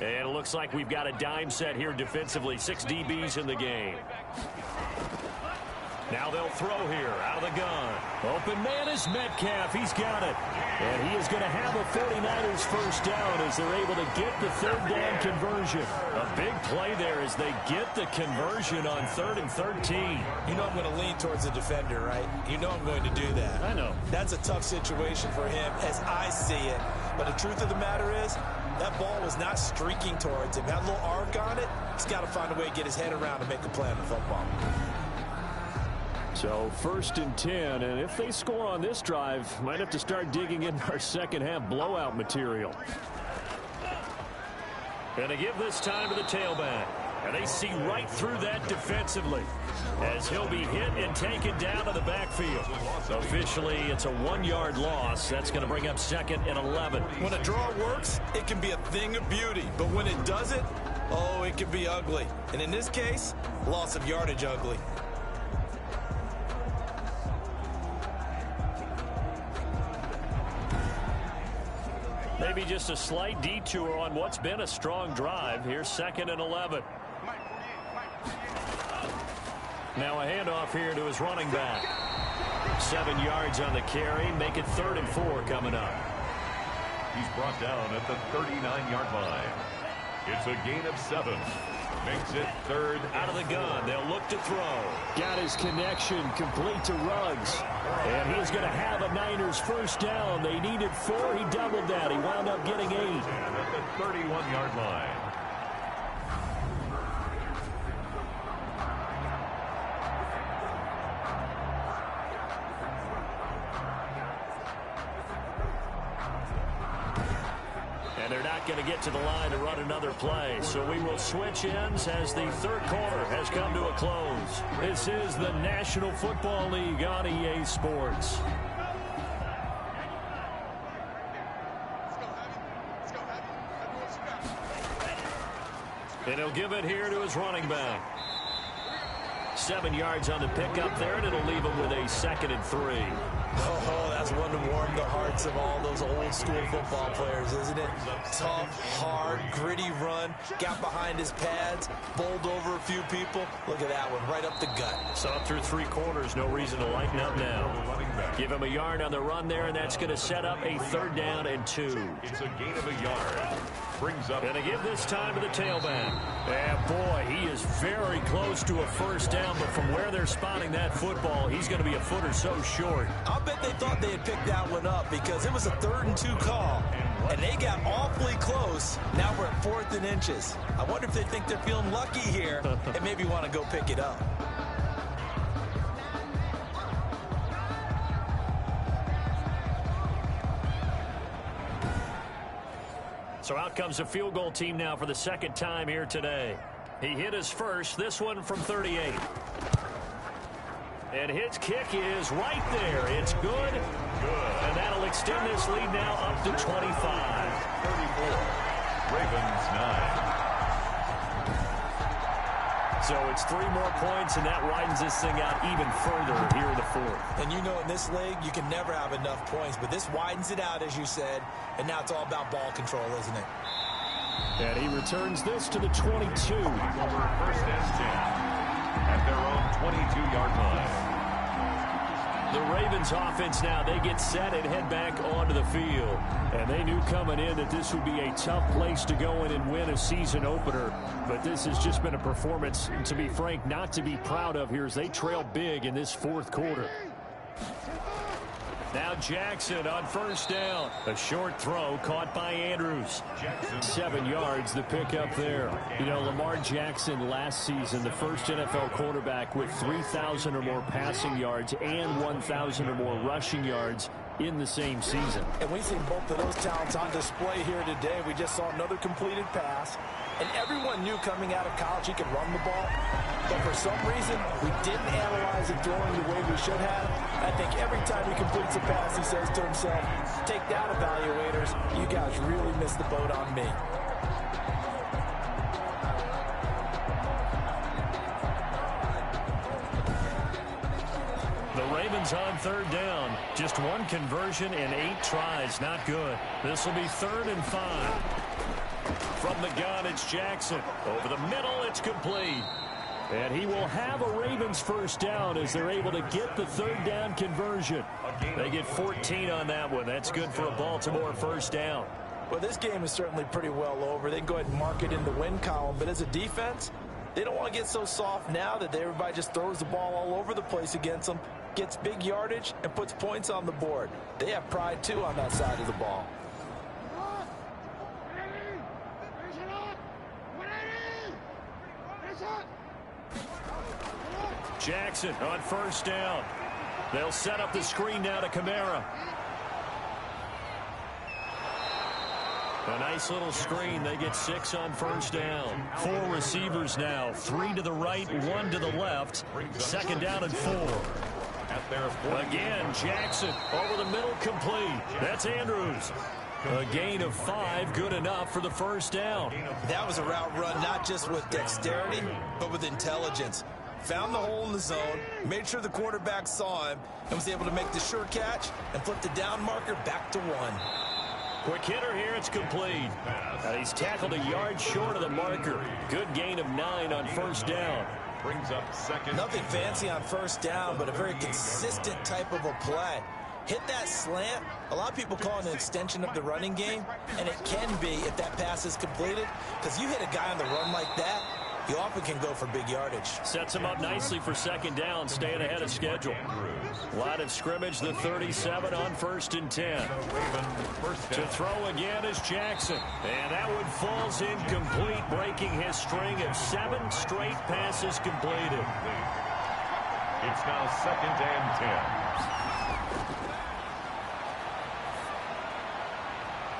And it looks like we've got a dime set here defensively. 6 DBs in the game. Now they'll throw here out of the gun. Open man is Metcalf. He's got it. And he is going to have a 49ers first down as they're able to get the third down conversion. A big play there as they get the conversion on 3rd and 13. You know I'm going to lean towards the defender, right? You know I'm going to do that. I know. That's a tough situation for him as I see it. But the truth of the matter is, that ball was not streaking towards him. That little arc on it, he's got to find a way to get his head around and make a play on the football. So 1st and 10, and if they score on this drive, might have to start digging in our second half blowout material. And to give this time to the tailback. And they see right through that defensively as he'll be hit and taken down to the backfield. Officially, it's a 1-yard loss. That's going to bring up 2nd and 11. When a draw works, it can be a thing of beauty. But when it doesn't, oh, it can be ugly. And in this case, loss of yardage ugly. Maybe just a slight detour on what's been a strong drive. Here's 2nd and 11. Now a handoff here to his running back. 7 yards on the carry. Make it 3rd and 4 coming up. He's brought down at the 39-yard line. It's a gain of 7. Makes it 3rd out of the gun. They'll look to throw. Got his connection complete to Ruggs. And he's going to have a Niners first down. They needed 4. He doubled that. He wound up getting 8. At the 31-yard line. They're not going to get to the line to run another play. So we will switch ends as the 3rd quarter has come to a close. This is the National Football League on EA Sports. And he'll give it here to his running back. 7 yards on the pickup there, and it'll leave him with a 2nd and 3. Oh, that's one to warm the hearts of all those old school football players, isn't it? Tough, hard, gritty run, got behind his pads, bowled over a few people. Look at that one, right up the gut. Saw it through 3 quarters, no reason to lighten up now. Give him a yard on the run there, and that's going to set up a 3rd down and 2. It's a gain of a yard. Brings up. And to give this time to the tailback. And boy, he is very close to a first down, but from where they're spotting that football, he's going to be a foot or so short. I'll bet they thought they had picked that one up because it was a 3rd and 2 call, and they got awfully close. Now we're at 4th and inches. I wonder if they think they're feeling lucky here and maybe want to go pick it up. So out comes a field goal team now for the 2nd time here today. He hit his first, this one from 38. And his kick is right there. It's good. And that'll extend this lead now up to 25. 34. Ravens 9. So it's 3 more points, and that widens this thing out even further here in the 4th. And you know in this league, you can never have enough points, but this widens it out, as you said, and now it's all about ball control, isn't it? And he returns this to the 22. Over 1st and 10 at their own 22-yard line. The Ravens offense now, they get set and head back onto the field. And they knew coming in that this would be a tough place to go in and win a season opener. But this has just been a performance, to be frank, not to be proud of here as they trail big in this 4th quarter. Now Jackson on first down. A short throw caught by Andrews. 7 yards, the pickup there. You know, Lamar Jackson last season, the first NFL quarterback with 3,000 or more passing yards and 1,000 or more rushing yards in the same season. And we've seen both of those talents on display here today. We just saw another completed pass. And everyone knew coming out of college he could run the ball. But for some reason, we didn't analyze it throwing the way we should have. I think every time he completes a pass, he says to himself, take that, evaluators. You guys really missed the boat on me. The Ravens on 3rd down. Just 1 conversion and 8 tries. Not good. This will be 3rd and 5. From the gun, it's Jackson. Over the middle, it's complete. And he will have a Ravens first down as they're able to get the third down conversion. They get 14 on that one. That's good for a Baltimore first down. Well, this game is certainly pretty well over. They can go ahead and mark it in the win column. But as a defense, they don't want to get so soft now that everybody just throws the ball all over the place against them, gets big yardage, and puts points on the board. They have pride, too, on that side of the ball. Jackson on first down. They'll set up the screen now to Kamara. A nice little screen. They get 6 on first down. 4 receivers now. 3 to the right, 1 to the left. Second down and 4. Again, Jackson over the middle, complete. That's Andrews. A gain of 5, good enough for the first down. That was a route run not just with dexterity, but with intelligence. Found the hole in the zone, made sure the quarterback saw him, and was able to make the sure catch and flip the down marker back to 1. Quick hitter here, it's complete. He's tackled a yard short of the marker. Good gain of 9 on first down. Brings up second. Nothing fancy on first down, but a very consistent type of a play. Hit that slant. A lot of people call it an extension of the running game, and it can be if that pass is completed, because you hit a guy on the run like that, you often can go for big yardage. Sets him up nicely for second down, staying ahead of schedule. Line of scrimmage, the 37 on first and 10. To throw again is Jackson. And that one falls incomplete, breaking his string of 7 straight passes completed. It's now second and 10.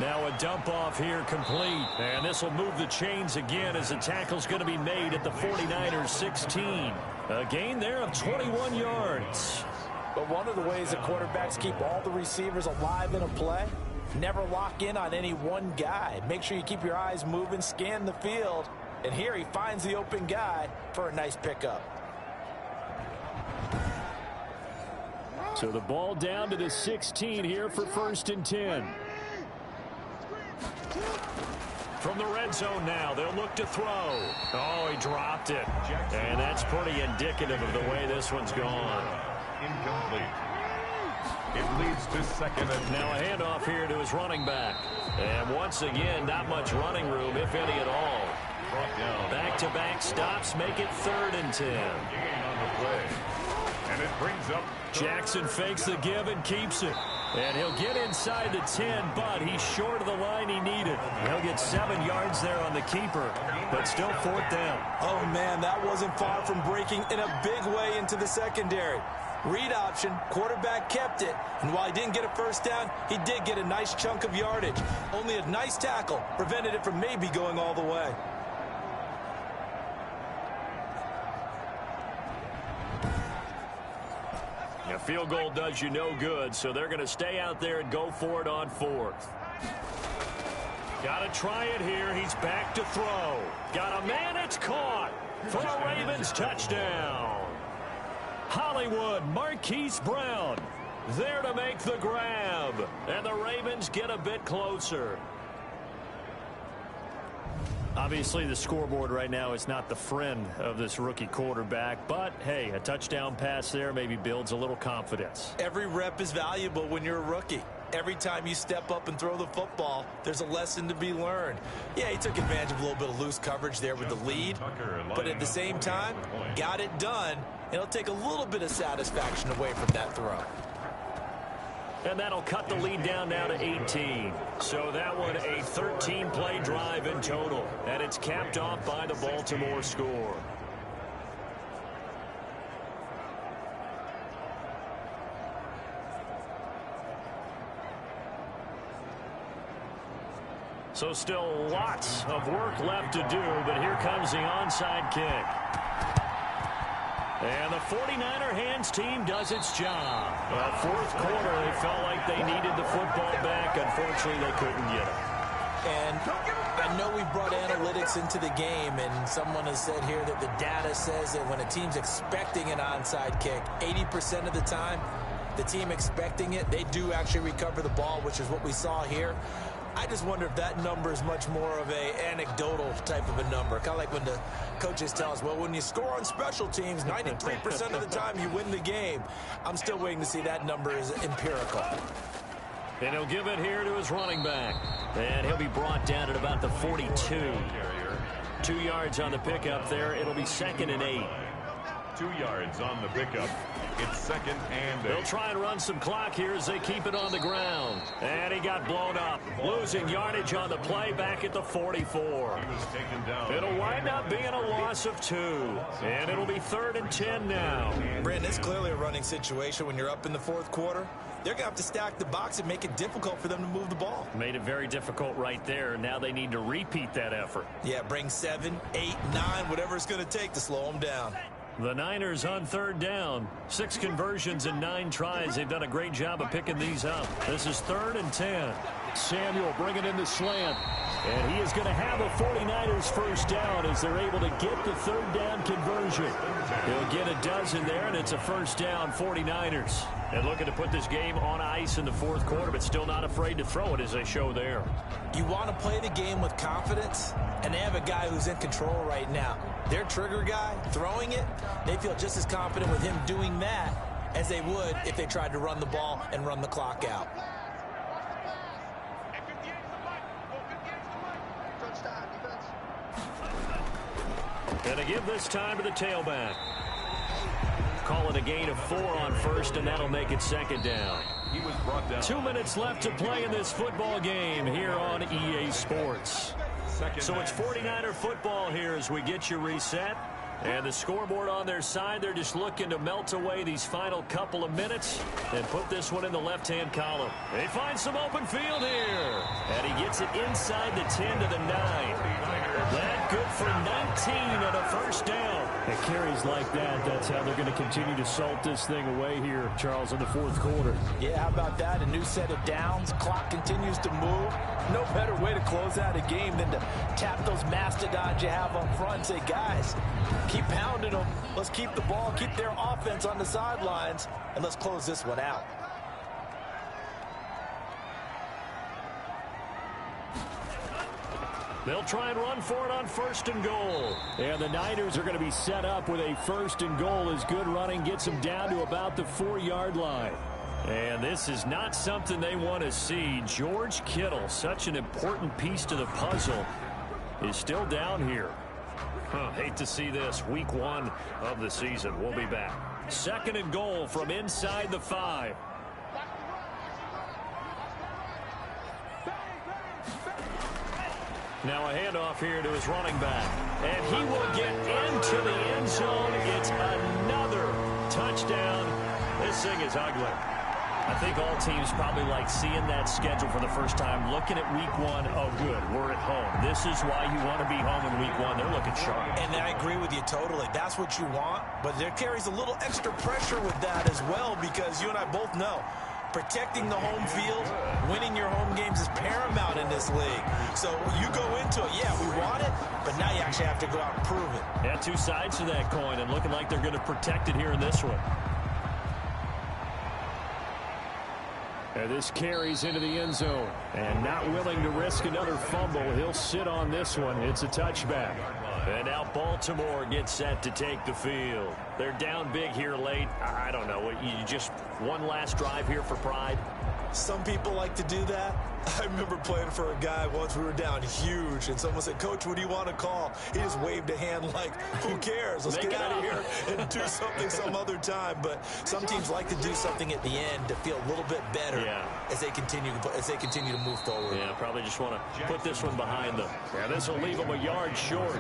Now a dump off here complete. And this will move the chains again as the tackle's going to be made at the 49ers 16. A gain there of 21 yards. But one of the ways that quarterbacks keep all the receivers alive in a play, never lock in on any one guy. Make sure you keep your eyes moving, scan the field. And here he finds the open guy for a nice pickup. So the ball down to the 16 here for first and 10. From the red zone now, they'll look to throw. Oh, he dropped it. And that's pretty indicative of the way this one's gone. Incomplete. It leads to second and now a handoff here to his running back. And once again, not much running room, if any at all. Back-to-back stops make it third and 10. Gain on the play. And it brings up Jackson fakes the give and keeps it. And he'll get inside the 10, but he's short of the line he needed. He'll get 7 yards there on the keeper, but still fourth down. Oh, man, that wasn't far from breaking in a big way into the secondary. Read option, quarterback kept it, and while he didn't get a first down, he did get a nice chunk of yardage. Only a nice tackle prevented it from maybe going all the way. A field goal does you no good, so they're going to stay out there and go for it on 4th. Got to try it here. He's back to throw. Got a man. It's caught for a Ravens touchdown. Hollywood, Marquise Brown there to make the grab. And the Ravens get a bit closer. Obviously, the scoreboard right now is not the friend of this rookie quarterback. But, hey, a touchdown pass there maybe builds a little confidence. Every rep is valuable when you're a rookie. Every time you step up and throw the football, there's a lesson to be learned. Yeah, he took advantage of a little bit of loose coverage there with the lead. But at the same time, got it done. It'll take a little bit of satisfaction away from that throw. And that'll cut the lead down now to 18. So that one a 13-play drive in total. And it's capped off by the Baltimore score. So still lots of work left to do, but here comes the onside kick. And the 49er hands team does its job. Fourth quarter, they felt like they needed the football back. Unfortunately, they couldn't get it. And I know we brought analytics into the game, and someone has said here that the data says that when a team's expecting an onside kick, 80% of the time, the team expecting it, they do actually recover the ball, which is what we saw here. I just wonder if that number is much more of a anecdotal type of a number. Kind of like when the coaches tell us, well, when you score on special teams, 93% of the time you win the game. I'm still waiting to see that number is empirical. And he'll give it here to his running back. And he'll be brought down at about the 42. 2 yards on the pickup there. It'll be 2nd and 8. 2 yards on the pickup. It's 2nd and 8. They'll try and run some clock here as they keep it on the ground. And he got blown up. Losing yardage on the play back at the 44. He was taken down. It'll wind up being a loss of 2. And it'll be 3rd and 10 now. Brandon, it's clearly a running situation when you're up in the 4th quarter. They're going to have to stack the box and make it difficult for them to move the ball. Made it very difficult right there. Now they need to repeat that effort. Yeah, bring 7, 8, 9, whatever it's going to take to slow them down. The Niners on 3rd down. 6 conversions and 9 tries. They've done a great job of picking these up. This is 3rd and 10. Samuel bringing in the slant. And he is going to have a 49ers first down as they're able to get the 3rd down conversion. He'll get a dozen there, and it's a first down 49ers. And looking to put this game on ice in the 4th quarter, but still not afraid to throw it as they show there. You want to play the game with confidence, and they have a guy who's in control right now. Their trigger guy, throwing it, they feel just as confident with him doing that as they would if they tried to run the ball and run the clock out. And to give this time to the tailback. Call it a gain of 4 on first, and that'll make it 2nd down. He was brought down. 2 minutes left to play in this football game here on EA Sports. So it's 49er football here as we get you reset. And the scoreboard on their side, they're just looking to melt away these final couple of minutes and put this one in the left-hand column. They find some open field here. And he gets it inside the 10 to the 9. That good for 19 and a first down. It carries like that. That's how they're going to continue to salt this thing away here, Charles, in the 4th quarter. Yeah, how about that? A new set of downs. Clock continues to move. No better way to close out a game than to tap those mastodons you have up front and say, guys, keep pounding them. Let's keep the ball, keep their offense on the sidelines, and let's close this one out. They'll try and run for it on 1st and goal. And the Niners are going to be set up with a 1st and goal as good running gets them down to about the 4-yard line. And this is not something they want to see. George Kittle, such an important piece to the puzzle, is still down here. Hate to see this. Week 1 of the season. We'll be back. 2nd and goal from inside the 5. Now a handoff here to his running back. And he will get into the end zone. It's another touchdown. This thing is ugly. I think all teams probably like seeing that schedule for the first time, looking at week 1. Oh, good, we're at home. This is why you want to be home in week 1. They're looking sharp. And I agree with you totally. That's what you want, but there carries a little extra pressure with that as well because you and I both know protecting the home field, winning your home games is paramount in this league. So you go into it, yeah, we want it, but now you actually have to go out and prove it. Yeah, 2 sides to that coin, and looking like they're going to protect it here in this one. And this carries into the end zone. And not willing to risk another fumble. He'll sit on this one. It's a touchback. And now Baltimore gets set to take the field. They're down big here late. I don't know. You just one last drive here for pride? Some people like to do that. I remember playing for a guy once. We were down huge, and someone said, Coach, what do you want to call? He just waved a hand like, who cares? Let's get out of here and do something some other time. But some teams like to do something at the end to feel a little bit better as they continue to move forward. Yeah, probably just want to put this one behind them. Yeah, this will leave them a yard short.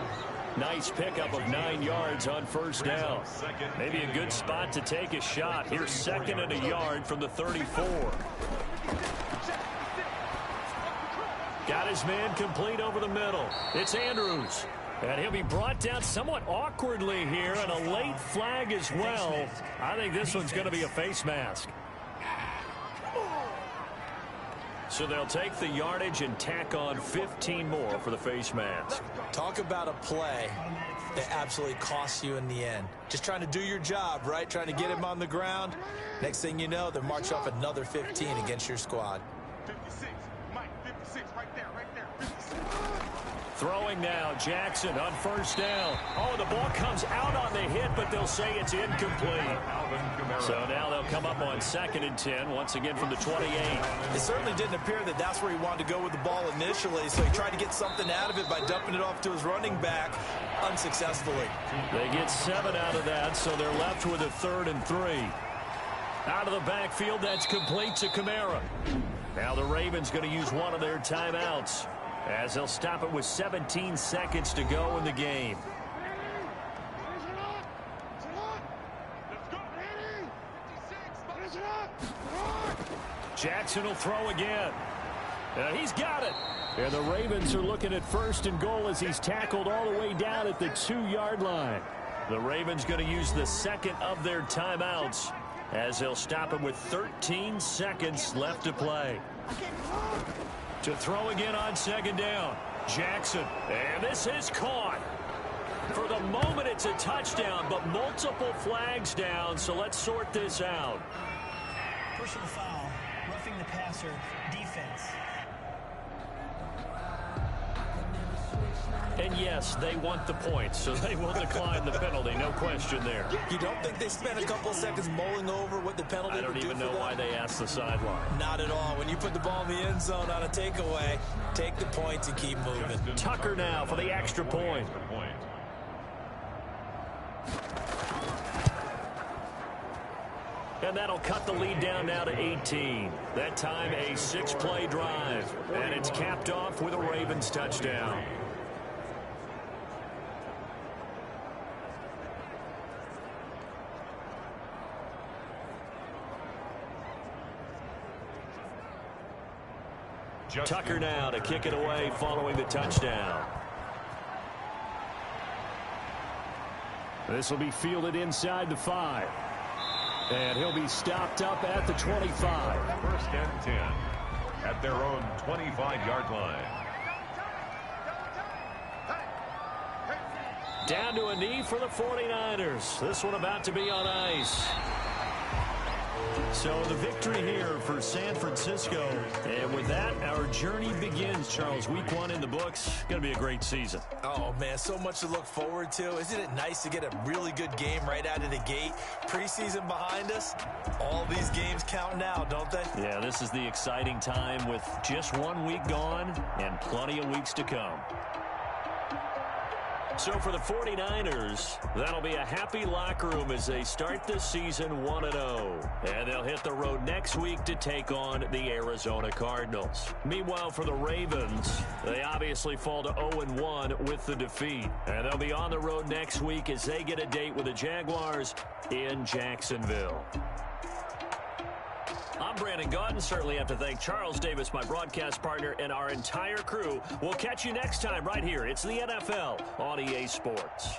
Nice pickup of 9 yards on first down. Maybe a good spot to take a shot. Here's 2nd and a yard from the 34. Got his man complete over the middle. It's Andrews. And he'll be brought down somewhat awkwardly here, and a late flag as well. I think this one's going to be a face mask. So they'll take the yardage and tack on 15 more for the face mask. Talk about a play that absolutely costs you in the end. Just trying to do your job, right? Trying to get him on the ground. Next thing you know, they're marching off another 15 against your squad. 56, Mike, 56, right Throwing now, Jackson on first down. Oh, the ball comes out on the hit, but they'll say it's incomplete. So now they'll come up on 2nd and 10, once again from the 28. It certainly didn't appear that that's where he wanted to go with the ball initially, so he tried to get something out of it by dumping it off to his running back unsuccessfully. They get 7 out of that, so they're left with a 3rd and 3. Out of the backfield, that's complete to Kamara. Now the Ravens going to use one of their timeouts, as they'll stop it with 17 seconds to go in the game. Jackson will throw again. He's got it. And the Ravens are looking at 1st and goal as he's tackled all the way down at the 2-yard line. The Ravens going to use the 2nd of their timeouts, as they'll stop him with 13 seconds left to play. To throw again on 2nd down. Jackson. And this is caught. For the moment, it's a touchdown, but multiple flags down, so let's sort this out. Personal foul. Roughing the passer. Defense. And yes, they want the points, so they will decline the penalty. No question there. You don't think they spent a couple seconds mulling over what the penalty would do? I don't even know why they asked the sideline. Not at all. When you put the ball in the end zone on a takeaway, take the points and keep moving. Tucker now for the extra point. And that'll cut the lead down now to 18. That time a 6-play drive. And it's capped off with a Ravens touchdown. Tucker now to kick it away following the touchdown. This will be fielded inside the 5. And he'll be stopped up at the 25. 1st and 10 at their own 25-yard line. Down to a knee for the 49ers. This one about to be on ice. So the victory here for San Francisco. And with that, our journey begins, Charles. Week 1 in the books. Going to be a great season. Oh, man, so much to look forward to. Isn't it nice to get a really good game right out of the gate? Preseason behind us. All these games count now, don't they? Yeah, this is the exciting time with just 1 week gone and plenty of weeks to come. So for the 49ers, that'll be a happy locker room as they start this season 1-0. And they'll hit the road next week to take on the Arizona Cardinals. Meanwhile, for the Ravens, they obviously fall to 0-1 with the defeat. And they'll be on the road next week as they get a date with the Jaguars in Jacksonville. I'm Brandon Gaudin. Certainly have to thank Charles Davis, my broadcast partner, and our entire crew. We'll catch you next time right here. It's the NFL on EA Sports.